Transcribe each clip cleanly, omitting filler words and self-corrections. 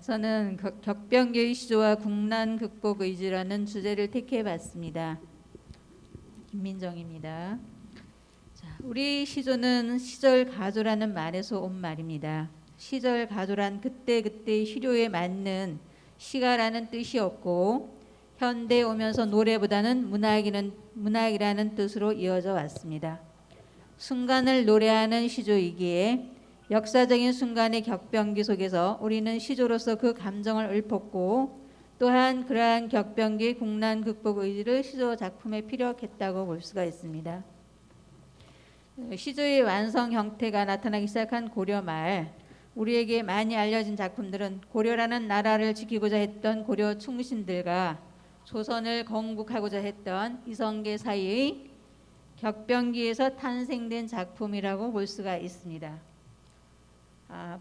저는 격변기의 시조와 국난 극복 의지라는 주제를 택해봤습니다. 김민정입니다. 자, 우리 시조는 시절 가조라는 말에서 온 말입니다. 시절 가조란 그때그때의 필요에 맞는 시가라는 뜻이었고 현대에 오면서 노래보다는 문학이라는 뜻으로 이어져 왔습니다. 순간을 노래하는 시조이기에 역사적인 순간의 격변기 속에서 우리는 시조로서 그 감정을 읊었고 또한 그러한 격변기 국난 극복 의지를 시조 작품에 피력했다고 볼 수가 있습니다. 시조의 완성 형태가 나타나기 시작한 고려 말 우리에게 많이 알려진 작품들은 고려라는 나라를 지키고자 했던 고려 충신들과 조선을 건국하고자 했던 이성계 사이의 격변기에서 탄생된 작품이라고 볼 수가 있습니다.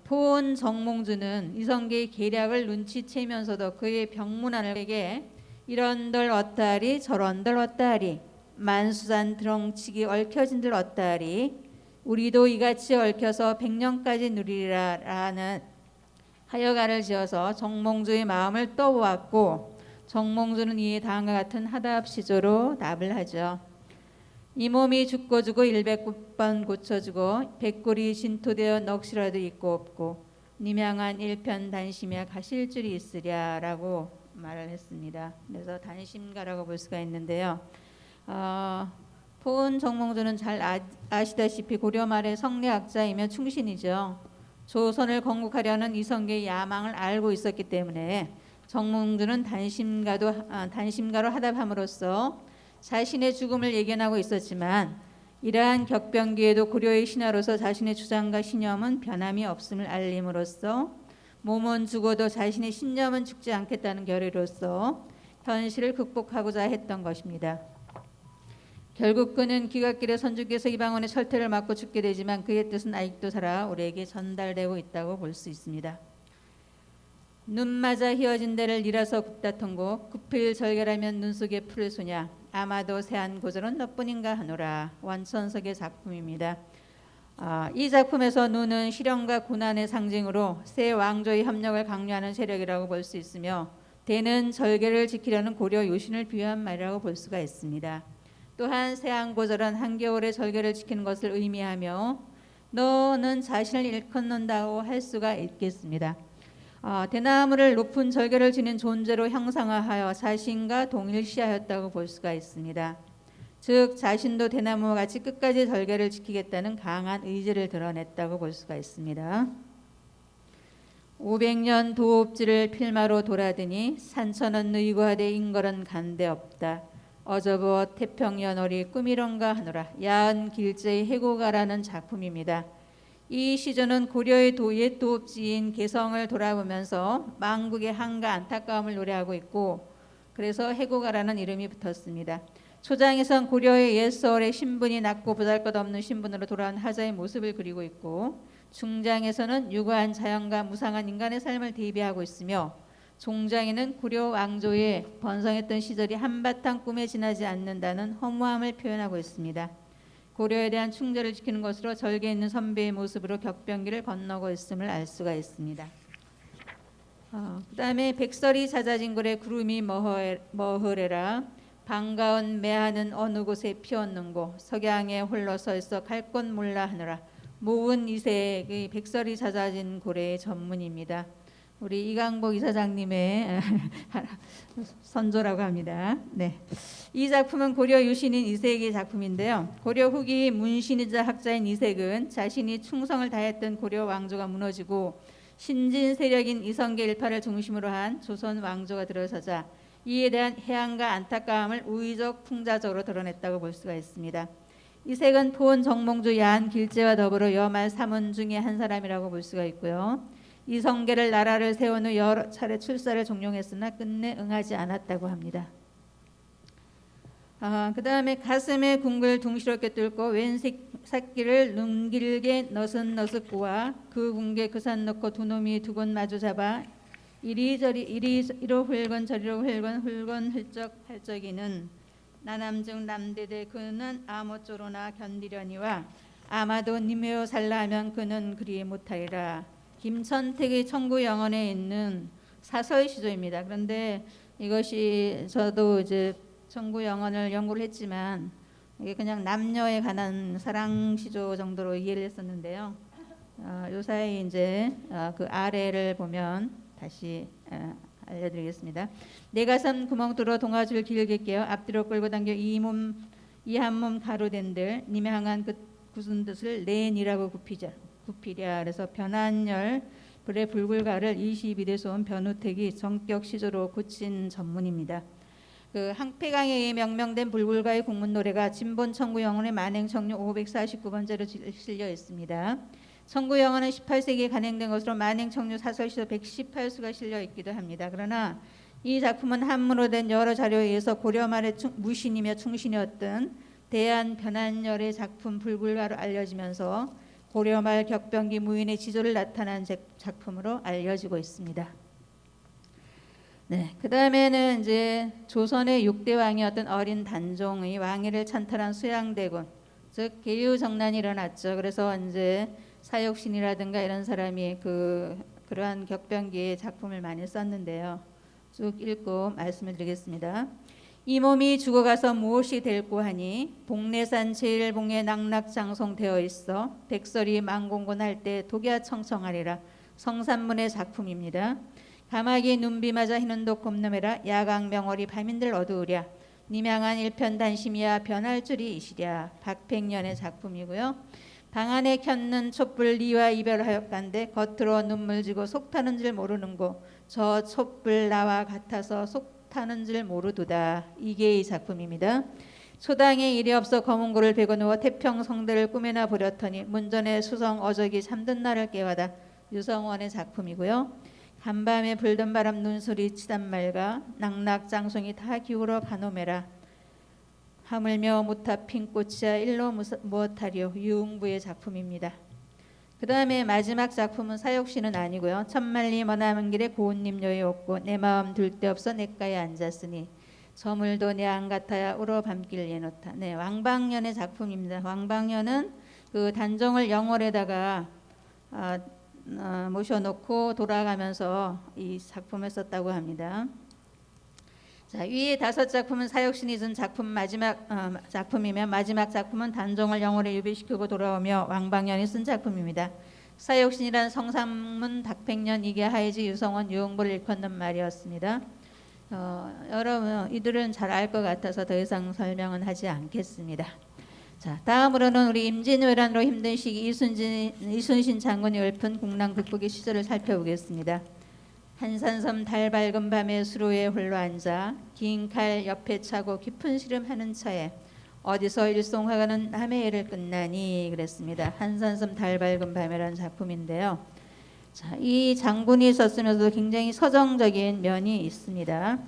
포온 정몽주는 이성계의 계략을 눈치채면서도 그의 병문안에게 이런들 어떠하리 저런들 어떠하리 만수산 드렁치기 얽혀진들 어떠하리 우리도 이같이 얽혀서 100년까지 누리리라 라는 하여가를 지어서 정몽주의 마음을 떠보았고 정몽주는 이에 다음과 같은 하답시조로 답을 하죠. 이 몸이 죽고 100번 고쳐주고 백골이 진토되어 넋이라도 있고 없고 님양한 일편단심이야 가실 줄이 있으랴 라고 말을 했습니다. 그래서 단심가라고 볼 수가 있는데요. 포은 정몽주는 잘 아시다시피 고려 말의 성리학자이며 충신이죠. 조선을 건국하려는 이성계의 야망을 알고 있었기 때문에 정몽주는 단심가로 하답함으로써 자신의 죽음을 예견하고 있었지만 이러한 격변기에도 고려의 신하로서 자신의 주장과 신념은 변함이 없음을 알림으로써 몸은 죽어도 자신의 신념은 죽지 않겠다는 결의로서 현실을 극복하고자 했던 것입니다. 결국 그는 귀갓길에 선주께서 이방원의 철퇴를 맞고 죽게 되지만 그의 뜻은 아직도 살아 우리에게 전달되고 있다고 볼 수 있습니다. 눈 맞아 휘어진 데를 일어서 굽다 통고 급필 절결하면 눈 속에 풀을 쏘냐 아마도 새한 고절은 너뿐인가 하노라 원천석의 작품입니다. 이 작품에서 눈은 시련과 고난의 상징으로 새 왕조의 협력을 강요하는 세력이라고 볼 수 있으며 대는 절개를 지키려는 고려 요신을 비유한 말이라고 볼 수가 있습니다. 또한 새한 고절은 한겨울의 절개를 지키는 것을 의미하며 너는 자신을 일컫는다고 할 수가 있겠습니다. 대나무를 높은 절개를 지닌 존재로 형상화하여 자신과 동일시하였다고 볼 수가 있습니다. 즉 자신도 대나무와 같이 끝까지 절개를 지키겠다는 강한 의지를 드러냈다고 볼 수가 있습니다. 500년 도읍지를 필마로 돌아드니 산천은 의고하되 인걸은 간데없다. 어저버 태평연월이 꿈이런가 하노라. 야은 길제의 해고가라는 작품입니다. 이 시조는 고려의 옛 도읍지인 개성을 돌아보면서 망국의 한과 안타까움을 노래하고 있고 그래서 해고가라는 이름이 붙었습니다. 초장에선 고려의 옛 서울의 신분이 낮고 보잘것없는 신분으로 돌아온 하자의 모습을 그리고 있고 중장에서는 유구한 자연과 무상한 인간의 삶을 대비하고 있으며 종장에는 고려 왕조의 번성했던 시절이 한바탕 꿈에 지나지 않는다는 허무함을 표현하고 있습니다. 고려에 대한 충절을 지키는 것으로 절개 있는 선배의 모습으로 격변기를 건너고 있음을 알 수가 있습니다. 그 다음에 백설이 잦아진 골에 구름이 머흐레라 반가운 매하는 어느 곳에 피었는고 석양에 홀로 서 있어 갈 곳 몰라 하느라. 모은 이색의 백설이 잦아진 고래의 전문입니다. 우리 이강복 이사장님의 선조라고 합니다. 네. 이 작품은 고려 유신인 이색의 작품인데요. 고려 후기 문신이자 학자인 이색은 자신이 충성을 다했던 고려 왕조가 무너지고 신진 세력인 이성계 일파를 중심으로 한 조선 왕조가 들어서자 이에 대한 해안과 안타까움을 우의적 풍자적으로 드러냈다고 볼 수가 있습니다. 이색은 포온 정몽주 야한 길제와 더불어 여말 삼원 중에 한 사람이라고 볼 수가 있고요. 이성계를 나라를 세운 후 여러 차례 출사를 종용했으나 끝내 응하지 않았다고 합니다. 그 다음에 가슴에 궁글 둥실었게 뚫고 왼 새끼를 눈 길게 너슨너슨꼬아 그 궁게 그 산 넣고 두 놈이 두 곳 마주 잡아 이리저리 이리로 흘건 저리로 흘건 훌쩍 할적이는 나남중 남대대 그는 아무쪼로나 견디려니와 아마도 님에요 살라 하면 그는 그리 못하리라. 김천택의 청구영원에 있는 사설시조입니다. 그런데 이것이 저도 이제 청구영원을 연구를 했지만 이게 그냥 남녀에 관한 사랑시조 정도로 이해를 했었는데요. 요사이 이제 그 아래를 보면 다시 알려드리겠습니다. 내 가슴 구멍 뚫어 동아줄 길게 깨어 앞뒤로 끌고 당겨 이 한 몸 가로된들 님의 향한 그 굳은 뜻을 내니라고 굽히랴. 그래서 변한열 불의 불굴가를 22대소 온 변우택이 정격 시조로 고친 전문입니다. 그 항폐강에 의해 명명된 불굴가의 국문 노래가 진본 청구영원의 만행청류 549번째로 실려 있습니다. 청구영원은 18세기에 간행된 것으로 만행청류 사설시조 118수가 실려 있기도 합니다. 그러나 이 작품은 한문으로 된 여러 자료에 의해서 고려 말의 무신이며 충신이었던 대한 변한열의 작품 불굴가로 알려지면서 고려 말 격변기 무인의 지조를 나타난 작품으로 알려지고 있습니다. 네, 그 다음에는 이제 조선의 6대 왕이었던 어린 단종의 왕위를 찬탈한 수양대군, 즉 계유정난이 일어났죠. 그래서 이제 사육신이라든가 이런 사람이 그러한 격변기의 작품을 많이 썼는데요. 쭉 읽고 말씀을 드리겠습니다. 이 몸이 죽어가서 무엇이 될꼬 하니 복례산 제일봉에 낙락장송되어 있어 백설이 망공곤할 때 독야청청하리라. 성산문의 작품입니다. 가마기 눈비 맞아 희는독 곰놈해라. 야광명월이 밤인들 어두우랴. 님향한 일편단심이야 변할 줄이 이시랴. 박백년의 작품이고요. 방 안에 켰는 촛불 니와 이별하였간데 겉으로 눈물 지고 속 타는 줄 모르는고 저 촛불 나와 같아서 속 타는 줄 모르도다. 이게 이 작품입니다. 초당에 일이 없어 검은고를 베고 누워 태평성대를 꿈에나 보렸더니 문전의 수성 어적이 잠든 나를 깨워다. 유성원의 작품이고요. 간밤에 불던 바람 눈소리 치단 말가 낙낙장송이 다 기울어 가노매라. 하물며 무타 핀 꽃이야 일로 무엇하리요. 유흥부의 작품입니다. 그 다음에 마지막 작품은 사육시는 아니고요. 천만리 머나먼 길에 고운님 여의 없고 내 마음 둘 데 없어 냇가에 앉았으니 저물도 내 안 같아야 울어 밤길 예놓다. 네, 왕방년의 작품입니다. 왕방년은 그 단종을 영월에다가 모셔놓고 돌아가면서 이 작품을 썼다고 합니다. 자, 위에 5작품은 사육신이 쓴 작품 마지막 작품이며 마지막 작품은 단종을 영월에 유배시키고 돌아오며 왕방년이 쓴 작품입니다. 사육신이란 성산문 박백년 이계 하이지 유성원 유흥부를 일컫는 말이었습니다. 여러분 이들은 잘 알 것 같아서 더 이상 설명은 하지 않겠습니다. 자, 다음으로는 우리 임진왜란으로 힘든 시기 이순신 장군이 읊은 국난 극복의 시절을 살펴보겠습니다. 한산섬 달 밝은 밤에 수로에 홀로 앉아 긴 칼 옆에 차고 깊은 시름하는 차에 어디서 일송화가는 남의 일을 끝나니 그랬습니다. 한산섬 달 밝은 밤이라는 작품인데요. 자, 이 장군이 썼으면서도 굉장히 서정적인 면이 있습니다.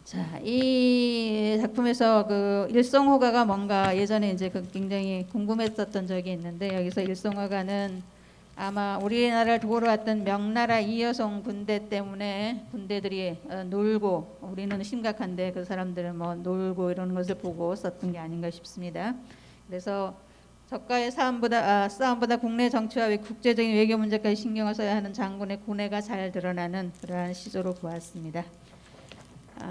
자, 이 작품에서 그 일송호가가 뭔가 예전에 이제 굉장히 궁금했었던 적이 있는데 여기서 일송호가는 아마 우리나라를 도우러 왔던 명나라 이여송 군대 때문에 군대들이 놀고 우리는 심각한데 그 사람들은 뭐 놀고 이러는 것을 보고 썼던 게 아닌가 싶습니다. 그래서 적가의 싸움보다 국내 정치와 국제적인 외교 문제까지 신경을 써야 하는 장군의 고뇌가 잘 드러나는 그러한 시조로 보았습니다.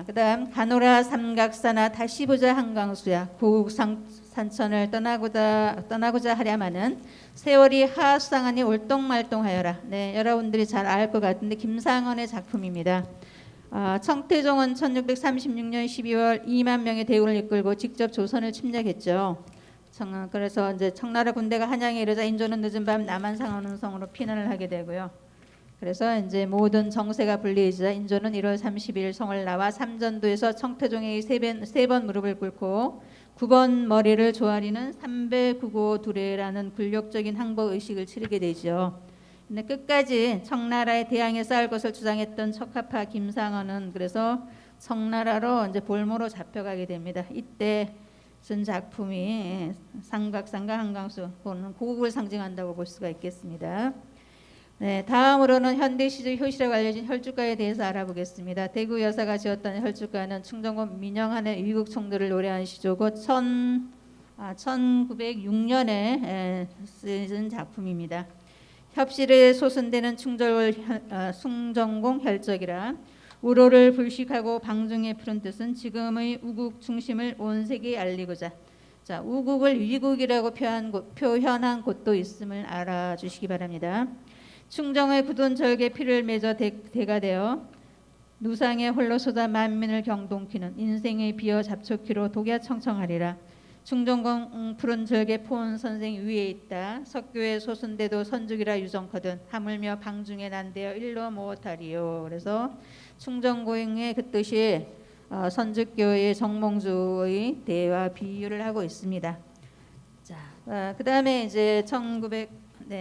그 다음 가노라 삼각사나 다시 보자 한강수야 고국산천을 떠나고자 하랴마는 세월이 하수상하니 올똥말똥하여라. 네, 여러분들이 잘 알 것 같은데 김상헌의 작품입니다. 청태종은 1636년 12월 2만 명의 대군을 이끌고 직접 조선을 침략했죠. 그래서 이제 청나라 군대가 한양에 이르자 인조는 늦은 밤 남한상하는 성으로 피난을 하게 되고요. 그래서 이제 모든 정세가 불리해지자 인조는 1월 30일 성을 나와 삼전도에서 청태종에게 세 번 무릎을 꿇고 9번 머리를 조아리는 삼배구고 두례라는 굴욕적인 항복 의식을 치르게 되죠. 근데 끝까지 청나라의 대항에 쌓을 것을 주장했던 척하파 김상헌은 그래서 청나라로 이제 볼모로 잡혀가게 됩니다. 이때 쓴 작품이 삼각산과 한강수, 그거는 고국을 상징한다고 볼 수가 있겠습니다. 네, 다음으로는 현대 시조 효시라고 알려진 혈주가에 대해서 알아보겠습니다. 대구 여사가 지었던 혈주가는 충정권 민영한의 위국 총들을 노래한 시조고 1906년에 쓰인 작품입니다. 협실에 소순되는 숭정공 혈적이라 우로를 불식하고 방중에 푸른 뜻은 지금의 우국 중심을 온 세계에 알리고자. 자, 우국을 위국이라고 표현한 곳도 있음을 알아주시기 바랍니다. 충정의 굳은 절개 피를 맺어 대가 되어 누상에 홀로 쏟아 만민을 경동키는 인생의 비어 잡초키로 독야 청청하리라. 충정공 푸른 절개 포은 선생 위에 있다. 석교에 소순대도 선죽이라 유정거든 하물며 방중에 난데어 일로 못하리요. 그래서 충정고행의 그 뜻이 선죽교의 정몽주의 대와 비유를 하고 있습니다. 자, 그 다음에 이제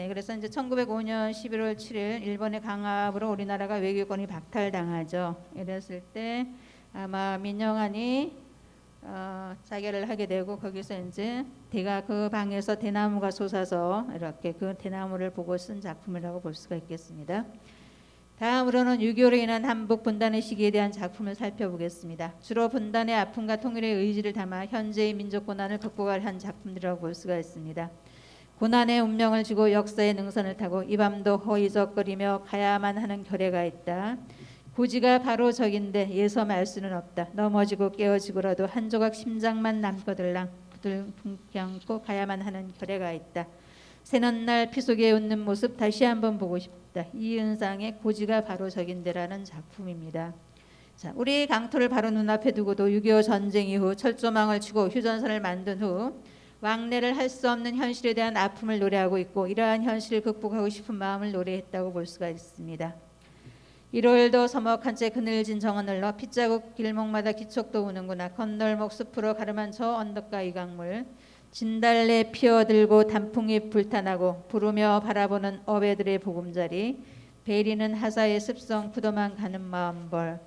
그래서 이제 1905년 11월 7일 일본의 강압으로 우리나라가 외교권이 박탈당하죠. 이랬을 때 아마 민영환이 자결을 하게 되고 거기서 이제 대가 그 방에서 대나무가 솟아서 이렇게 그 대나무를 보고 쓴 작품이라고 볼 수가 있겠습니다. 다음으로는 6.25로 인한 한북 분단의 시기에 대한 작품을 살펴보겠습니다. 주로 분단의 아픔과 통일의 의지를 담아 현재의 민족 고난을 극복할 한 작품이라고 볼 수가 있습니다. 고난의 운명을 지고 역사의 능선을 타고 이 밤도 허이적거리며 가야만 하는 결례가 있다. 고지가 바로 적인데 예서 말 수는 없다. 넘어지고 깨어지고라도 한 조각 심장만 남거들랑 부들분기 안고 가야만 하는 결례가 있다. 새는 날 피 속에 웃는 모습 다시 한번 보고 싶다. 이은상의 고지가 바로 적인데라는 작품입니다. 자, 우리 강토를 바로 눈앞에 두고도 6.25 전쟁 이후 철조망을 치고 휴전선을 만든 후 왕래를 할 수 없는 현실에 대한 아픔을 노래하고 있고 이러한 현실을 극복하고 싶은 마음을 노래했다고 볼 수가 있습니다. 1월도 서먹한 채 그늘진 정원을 넣어 핏자국 길목마다 기척도 우는구나. 건널목 숲으로 가름한 저 언덕가 이 강물 진달래 피어들고 단풍이 불타나고 부르며 바라보는 어베들의 보금자리 베리는 하사의 습성 굳어만 가는 마음벌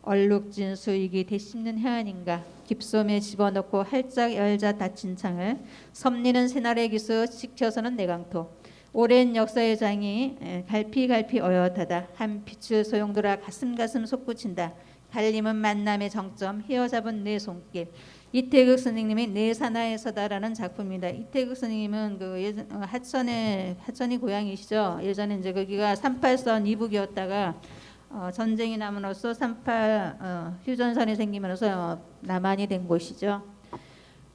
얼룩진 수익이 되씹는 해안인가 깁솜에 집어넣고 활짝 열자 닫힌 창을 섭리는 새날의 기수 지켜서는 내강토 오랜 역사의 장이 갈피갈피 어엿하다. 한 빛을 소용돌아 가슴 솟구친다. 갈림은 만남의 정점 휘어잡은 내 손길. 이태극 선생님이 내 사나에서다라는 작품입니다. 이태극 선생님은 그 하천이 고향이시죠. 예전에 이제 거기가 38선 이북이었다가 전쟁이 남으로써 38 휴전선이 생기면서 남한이 된 곳이죠.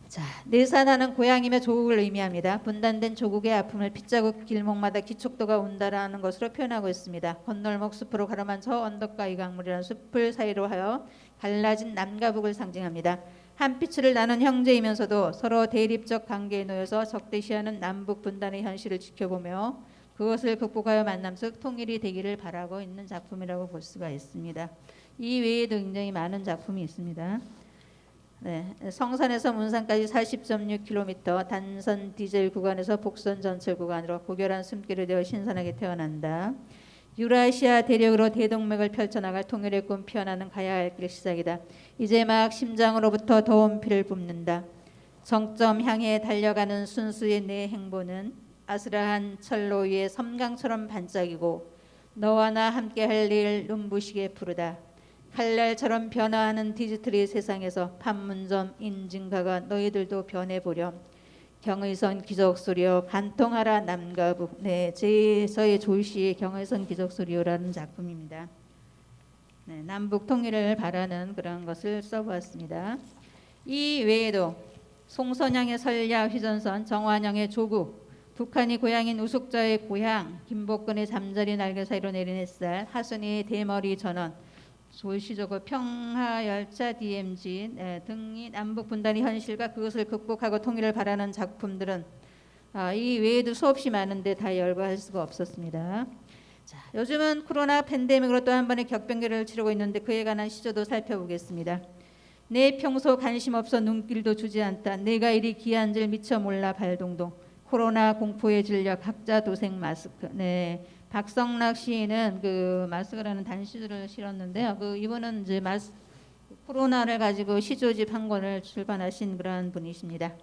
자, 내산하는 고향이며 조국을 의미합니다. 분단된 조국의 아픔을 핏자국 길목마다 기척도가 온다라는 것으로 표현하고 있습니다. 건널목 숲으로 가름한 저 언덕과 이 강물이라는 숲을 사이로 하여 갈라진 남과 북을 상징합니다. 한 피추를 나눈 형제이면서도 서로 대립적 관계에 놓여서 적대시하는 남북 분단의 현실을 지켜보며 그것을 극복하여 만남속 통일이 되기를 바라고 있는 작품이라고 볼 수가 있습니다. 이 외에도 굉장히 많은 작품이 있습니다. 네, 성산에서 문산까지 40.6km 단선 디젤 구간에서 복선 전철 구간으로 고결한 숨길을 되어 신선하게 태어난다. 유라시아 대륙으로 대동맥을 펼쳐나갈 통일의 꿈 피어나는 가야 할 길 시작이다. 이제 막 심장으로부터 더운 피를 뿜는다. 정점 향해 달려가는 순수의 내 행보는 아스라한 철로 위에 섬광처럼 반짝이고 너와 나 함께 할 일 눈부시게 푸르다. 칼날처럼 변화하는 디지털의 세상에서 판문점 인증가가 너희들도 변해보렴. 경의선 기적소리여 간통하라 남과 북. 네, 저의 조시의 경의선 기적소리요라는 작품입니다. 네, 남북 통일을 바라는 그런 것을 써보았습니다. 이 외에도 송선양의 설야 휘전선, 정환영의 조국, 북한이 고향인 우숙자의 고향, 김복근의 잠자리 날개 사이로 내린 햇살, 하순이의 대머리 전원, 조시조고 평화열차 DMZ 등이 남북 분단의 현실과 그것을 극복하고 통일을 바라는 작품들은 이 외에도 수없이 많은데 다 열거할 수가 없었습니다. 자, 요즘은 코로나 팬데믹으로 또 한 번의 격변기를 치르고 있는데 그에 관한 시조도 살펴보겠습니다. 내 평소 관심 없어 눈길도 주지 않다. 내가 이리 귀한 줄 미처 몰라 발동동. 코로나 공포에 질려 각자 도생 마스크. 네. 박성락 시인은 그 마스크라는 단시를 실었는데요. 이분은 이제 코로나를 가지고 시조집 한 권을 출판하신 그런 분이십니다.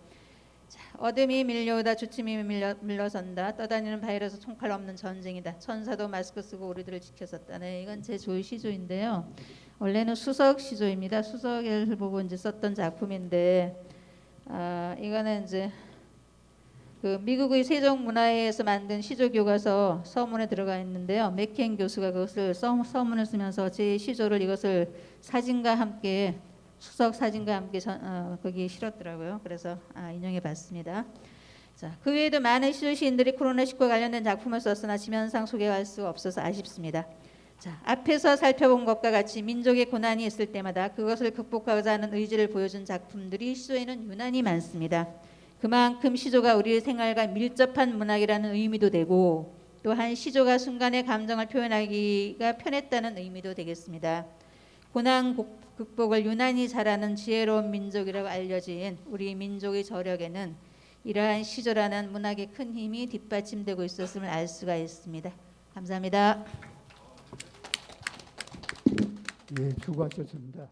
자, 어둠이 밀려오다 주침이 밀러선다. 떠다니는 바이러스 총칼 없는 전쟁이다. 천사도 마스크 쓰고 우리들을 지켰었다. 네, 이건 제 조의 시조인데요. 원래는 수석 시조입니다. 수석을 보고 이제 썼던 작품인데 이거는 이제 그 미국의 세종문화회에서 만든 시조 교과서 서문에 들어가 있는데요. 맥켄 교수가 그것을 서문을 쓰면서 제 시조를 이것을 사진과 함께 수석 사진과 함께 거기 실었더라고요. 그래서 인용해 봤습니다. 자, 그 외에도 많은 시조 시인들이 코로나19와 관련된 작품을 썼으나 지면상 소개할 수 없어서 아쉽습니다. 자, 앞에서 살펴본 것과 같이 민족의 고난이 있을 때마다 그것을 극복하고자 하는 의지를 보여준 작품들이 시조에는 유난히 많습니다. 그만큼 시조가 우리의 생활과 밀접한 문학이라는 의미도 되고, 또한 시조가 순간의 감정을 표현하기가 편했다는 의미도 되겠습니다. 고난 극복을 유난히 잘하는 지혜로운 민족이라고 알려진 우리 민족의 저력에는 이러한 시조라는 문학의 큰 힘이 뒷받침되고 있었음을 알 수가 있습니다. 감사합니다. 예, 수고하셨습니다.